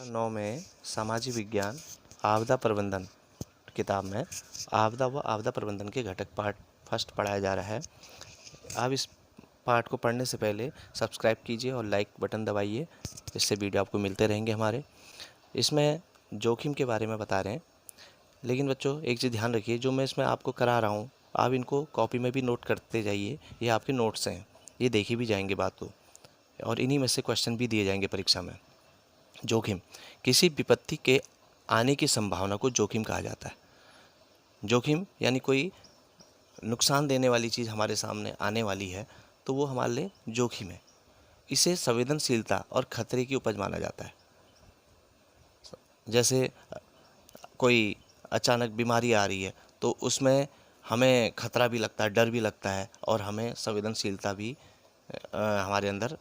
9 में सामाजिक विज्ञान आपदा प्रबंधन किताब में आपदा व आपदा प्रबंधन के घटक पार्ट फर्स्ट पढ़ाया जा रहा है। आप इस पार्ट को पढ़ने से पहले सब्सक्राइब कीजिए और लाइक बटन दबाइए, इससे वीडियो आपको मिलते रहेंगे हमारे। इसमें जोखिम के बारे में बता रहे हैं, लेकिन बच्चों एक चीज़ ध्यान रखिए, जो मैं इसमें आपको करा रहा हूँ आप इनको कॉपी में भी नोट करते जाइए। ये आपके नोट्स हैं, ये देखी भी जाएंगे बात को, और इन्हीं में से क्वेश्चन भी दिए जाएंगे परीक्षा में। जोखिम, किसी विपत्ति के आने की संभावना को जोखिम कहा जाता है। जोखिम यानी कोई नुकसान देने वाली चीज़ हमारे सामने आने वाली है तो वो हमारे लिए जोखिम है। इसे संवेदनशीलता और खतरे की उपज माना जाता है। जैसे कोई अचानक बीमारी आ रही है तो उसमें हमें खतरा भी लगता है, डर भी लगता है, और हमें संवेदनशीलता भी हमारे अंदर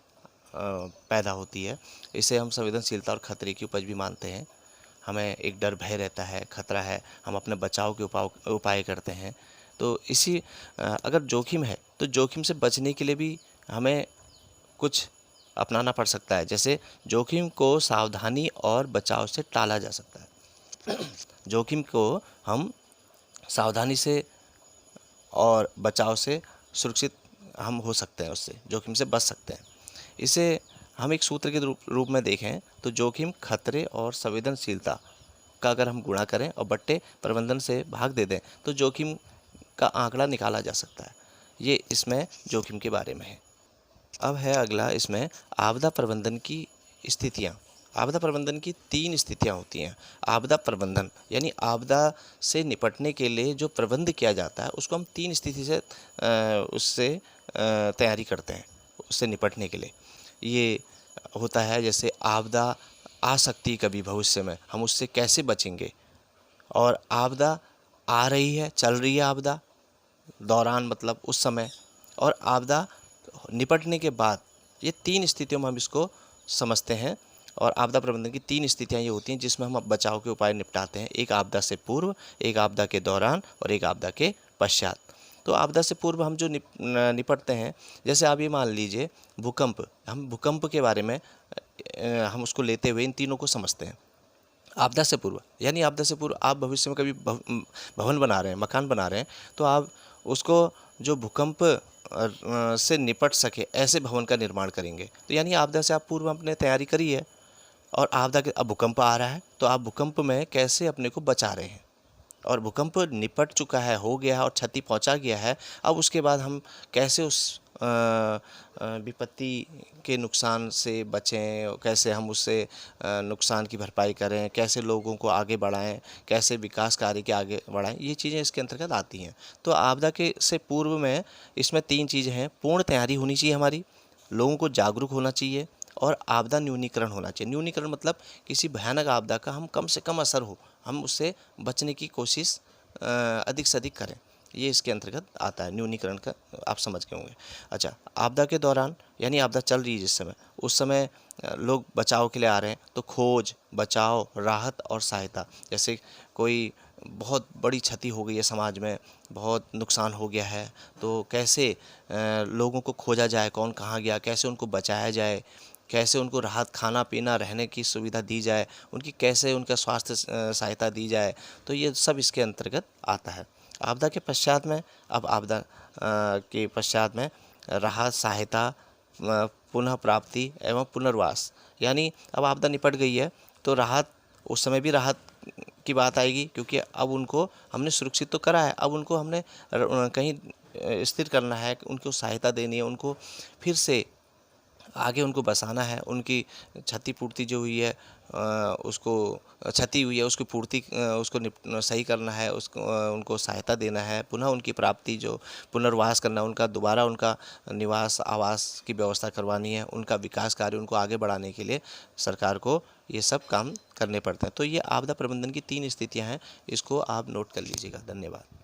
पैदा होती है। इसे हम संवेदनशीलता और खतरे की उपज भी मानते हैं। हमें एक डर भय रहता है, खतरा है, हम अपने बचाव के उपाय करते हैं। तो इसी अगर जोखिम है तो जोखिम से बचने के लिए भी हमें कुछ अपनाना पड़ सकता है। जैसे जोखिम को सावधानी और बचाव से टाला जा सकता है। जोखिम को हम सावधानी से और बचाव से सुरक्षित हम हो सकते हैं, उससे जोखिम से बच सकते हैं। इसे हम एक सूत्र के रूप में देखें तो जोखिम, खतरे और संवेदनशीलता का अगर हम गुणा करें और बट्टे प्रबंधन से भाग दे दें तो जोखिम का आंकड़ा निकाला जा सकता है। ये इसमें जोखिम के बारे में है। अब है अगला इसमें आपदा प्रबंधन की स्थितियाँ। आपदा प्रबंधन की 3 स्थितियाँ होती हैं। आपदा प्रबंधन यानी आपदा से निपटने के लिए जो प्रबंध किया जाता है उसको हम 3 स्थिति से उससे तैयारी करते हैं, उससे निपटने के लिए। ये होता है जैसे आपदा आ सकती है कभी भविष्य में, हम उससे कैसे बचेंगे, और आपदा आ रही है, चल रही है आपदा, दौरान मतलब उस समय, और आपदा निपटने के बाद। ये 3 स्थितियों में हम इसको समझते हैं। और आपदा प्रबंधन की 3 स्थितियाँ ये होती हैं जिसमें हम बचाव के उपाय निपटाते हैं। एक आपदा से पूर्व, एक आपदा के दौरान और एक आपदा के पश्चात। तो आपदा से पूर्व हम जो निपटते हैं, जैसे आप ये मान लीजिए भूकंप, हम भूकंप के बारे में हम उसको लेते हुए इन तीनों को समझते हैं। आपदा से पूर्व यानी आपदा से पूर्व आप भविष्य में कभी भवन बना रहे हैं, मकान बना रहे हैं, तो आप उसको जो भूकंप से निपट सके ऐसे भवन का निर्माण करेंगे। तो यानी आपदा से आप पूर्व अपने तैयारी करी है, और आपदा के अब भूकंप आ रहा है तो आप भूकंप में कैसे अपने को बचा रहे हैं, और भूकंप निपट चुका है, हो गया है और क्षति पहुंचा गया है। अब उसके बाद हम कैसे उस विपत्ति के नुकसान से बचें, कैसे हम उससे नुकसान की भरपाई करें, कैसे लोगों को आगे बढ़ाएं, कैसे विकास कार्य के आगे बढ़ाएं, ये चीज़ें इसके अंतर्गत आती हैं। तो आपदा के से पूर्व में इसमें 3 चीज़ें हैं। पूर्ण तैयारी होनी चाहिए हमारी, लोगों को जागरूक होना चाहिए, और आपदा न्यूनीकरण होना चाहिए। न्यूनीकरण मतलब किसी भयानक आपदा का हम कम से कम असर हो, हम उससे बचने की कोशिश अधिक से अधिक करें। ये इसके अंतर्गत आता है न्यूनीकरण का, आप समझ गए होंगे। अच्छा, आपदा के दौरान यानी आपदा चल रही है जिस समय, उस समय लोग बचाव के लिए आ रहे हैं, तो खोज, बचाव, राहत और सहायता। जैसे कोई बहुत बड़ी क्षति हो गई है समाज में, बहुत नुकसान हो गया है, तो कैसे लोगों को खोजा जाए, कौन कहाँ गया, कैसे उनको बचाया जाए, कैसे उनको राहत, खाना पीना, रहने की सुविधा दी जाए, उनकी कैसे उनका स्वास्थ्य सहायता दी जाए। तो ये सब इसके अंतर्गत आता है। आपदा के पश्चात में, अब आपदा के पश्चात में राहत, सहायता, पुनः प्राप्ति एवं पुनर्वास। यानी अब आपदा निपट गई है तो राहत, उस समय भी राहत की बात आएगी, क्योंकि अब उनको हमने सुरक्षित तो करा है, अब उनको हमने कहीं स्थिर करना है, उनको सहायता देनी है, उनको फिर से आगे उनको बसाना है। उनकी क्षतिपूर्ति जो हुई है, उसको क्षति हुई है उसकी पूर्ति, उसको सही करना है, उसको उनको सहायता देना है, पुनः उनकी प्राप्ति, जो पुनर्वास करना, उनका दोबारा उनका निवास, आवास की व्यवस्था करवानी है, उनका विकास कार्य उनको आगे बढ़ाने के लिए सरकार को ये सब काम करने पड़ते हैं। तो ये आपदा प्रबंधन की 3 स्थितियाँ हैं, इसको आप नोट कर लीजिएगा। धन्यवाद।